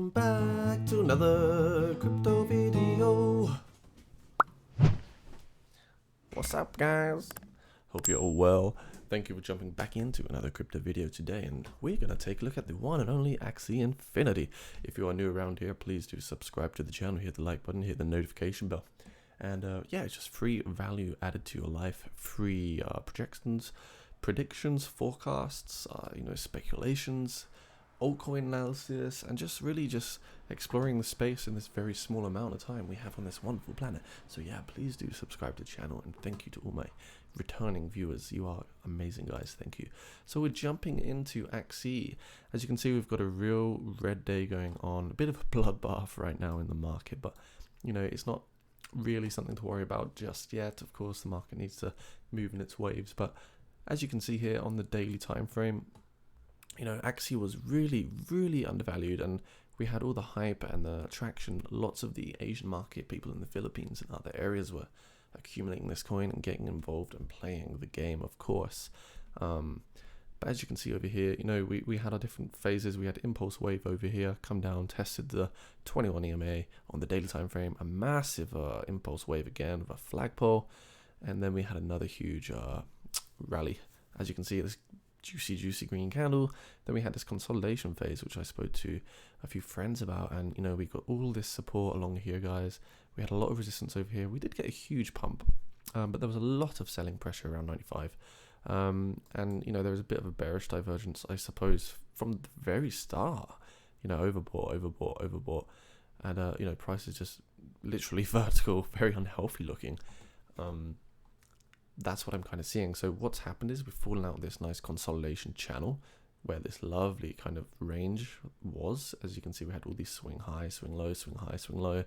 Back to another crypto video. What's up, guys? Hope you're all well. Thank you for jumping back into another crypto video today, and we're gonna take a look at the one and only Axie Infinity. If you are new around here, please do subscribe to the channel, hit the like button, hit the notification bell, and yeah, it's just free value added to your life, free projections, predictions, forecasts, speculations, altcoin analysis, and just really just exploring the space in this very small amount of time we have on this wonderful planet. So yeah, please do subscribe to the channel, and thank you to all my returning viewers. You are amazing, guys. Thank you. So we're jumping into Axie. As you can see, we've got a real red day going on, a bit of a bloodbath right now in the market, but it's not really something to worry about just yet. Of course, the market needs to move in its waves, but as you can see here on the daily time frame, Axie was really undervalued, and we had all the hype and the traction. Lots of the Asian market people in the Philippines and other areas were accumulating this coin and getting involved and playing the game, of course. But as you can see over here, we had our different phases. We had impulse wave over here, come down, tested the 21 EMA on the daily time frame, a massive impulse wave again with a flagpole, and then we had another huge rally. As you can see, this juicy green candle. Then we had this consolidation phase, which I spoke to a few friends about, and we got all this support along here, guys. We had a lot of resistance over here. We did get a huge pump, but there was a lot of selling pressure around 95, and there was a bit of a bearish divergence, I suppose, from the very start. Overbought, and price is just literally vertical, very unhealthy looking. That's what I'm kind of seeing. So what's happened is we've fallen out of this nice consolidation channel where this lovely kind of range was. As you can see, we had all these swing high, swing low, swing high, swing low.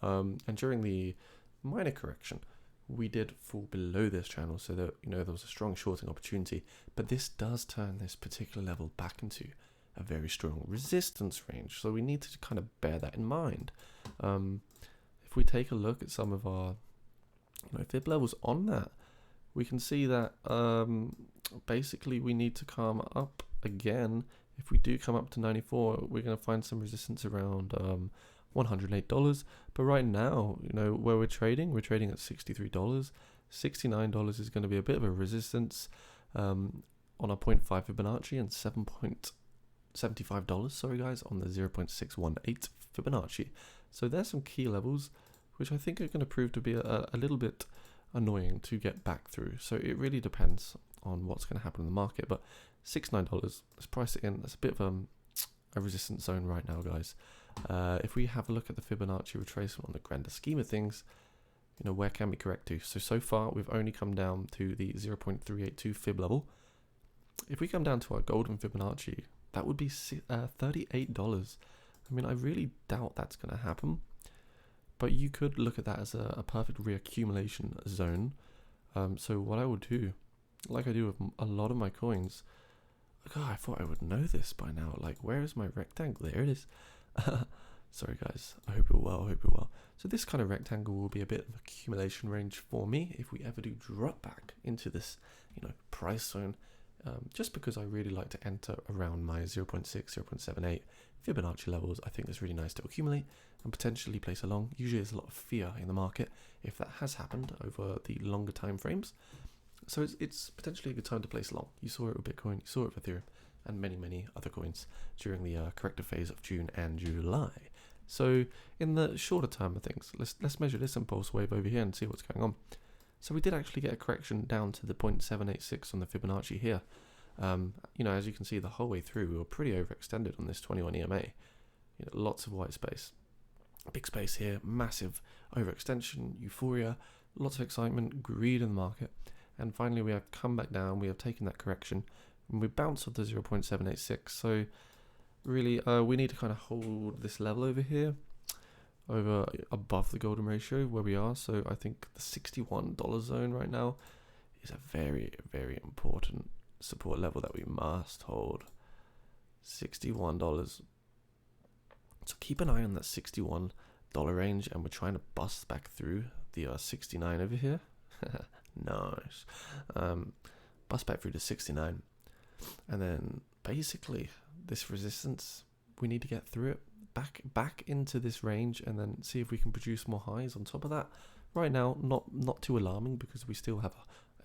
And during the minor correction, we did fall below this channel, so that there was a strong shorting opportunity. But this does turn this particular level back into a very strong resistance range. So we need to kind of bear that in mind. If we take a look at some of our fib levels on that, we can see that basically we need to come up again. If we do come up to 94, we're going to find some resistance around $108. But right now, where we're trading at $63. $69 is going to be a bit of a resistance on a 0.5 Fibonacci, and $75, sorry guys, on the 0.618 Fibonacci. So there's some key levels which I think are going to prove to be a little bit annoying to get back through. So it really depends on what's going to happen in the market. But $69, let's price it in. That's a bit of a resistance zone right now, guys. If we have a look at the Fibonacci retracement on the grander scheme of things, where can we correct to? So far we've only come down to the 0.382 fib level. If we come down to our golden Fibonacci, that would be $38. I mean, I really doubt that's going to happen. But you could look at that as a perfect reaccumulation zone. So what I would do, like I do with a lot of my coins, God, I thought I would know this by now. Like, where is my rectangle? There it is. Sorry guys, I hope you're well, So this kind of rectangle will be a bit of accumulation range for me if we ever do drop back into this, price zone. Just because I really like to enter around my 0.6, 0.78 Fibonacci levels. I think it's really nice to accumulate and potentially place a long. Usually there's a lot of fear in the market if that has happened over the longer time frames. So it's potentially a good time to place long. You saw it with Bitcoin, you saw it with Ethereum, and many other coins during the corrective phase of June and July. So in the shorter term of things, let's measure this impulse wave over here and see what's going on. So we did actually get a correction down to the 0.786 on the Fibonacci here. As you can see, the whole way through, we were pretty overextended on this 21 EMA. Lots of white space. Big space here, massive overextension, euphoria, lots of excitement, greed in the market. And finally, we have come back down, we have taken that correction, and we bounced off the 0.786. So really, we need to kind of hold this level over here, above the golden ratio where we are. So I think the $61 zone right now is a very important support level that we must hold. $61. So keep an eye on that $61 range, and we're trying to bust back through the 69 over here. Nice. Bust back through to 69, and then basically this resistance, we need to get through it. back into this range and then see if we can produce more highs on top of that. Right now, not too alarming because we still have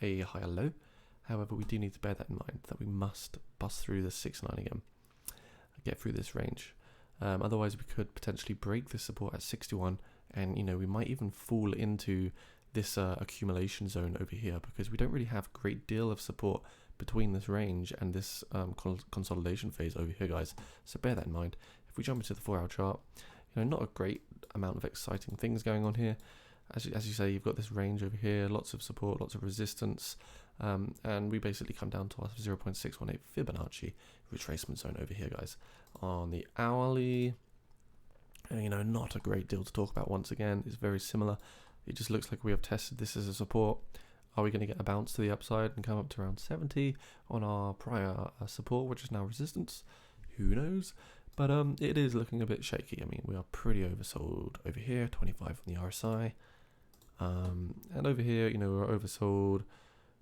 a higher low. However, we do need to bear that in mind, that we must bust through the 6.9 again, get through this range. Otherwise, we could potentially break this support at 61, and we might even fall into this accumulation zone over here, because we don't really have a great deal of support between this range and this consolidation phase over here, guys. So bear that in mind. If we jump into the 4-hour chart, not a great amount of exciting things going on here. As you say, you've got this range over here, lots of support, lots of resistance, and we basically come down to our 0.618 Fibonacci retracement zone over here, guys. On the hourly, not a great deal to talk about once again. It's very similar. It just looks like we have tested this as a support. Are we going to get a bounce to the upside and come up to around 70 on our prior support, which is now resistance? Who knows? But it is looking a bit shaky. I mean, we are pretty oversold over here, 25 on the RSI. And over here, we're oversold.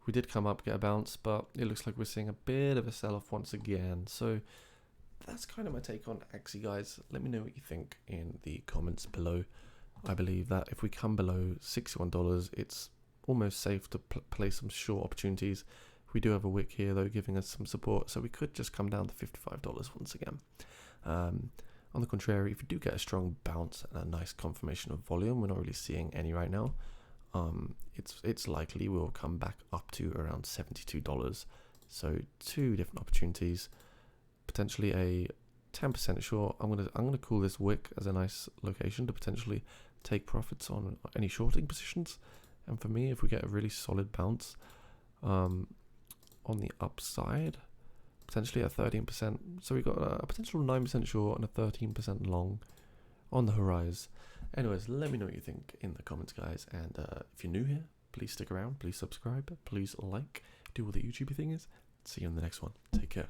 We did come up, get a bounce, but it looks like we're seeing a bit of a sell-off once again. So that's kind of my take on Axie, guys. Let me know what you think in the comments below. I believe that if we come below $61, it's almost safe to play some short opportunities. We do have a wick here, though, giving us some support, so we could just come down to $55 once again. On the contrary, if you do get a strong bounce and a nice confirmation of volume, we're not really seeing any right now, it's likely we'll come back up to around $72. So 2 different opportunities, potentially a 10% short. I'm gonna call this wick as a nice location to potentially take profits on any shorting positions. And for me, if we get a really solid bounce on the upside, potentially at 13%. So we got a potential 9% short and a 13% long on the horizon. Anyways, let me know what you think in the comments, guys. And if you're new here, please stick around. Please subscribe. Please like. Do what the YouTuber thing is. See you in the next one. Take care.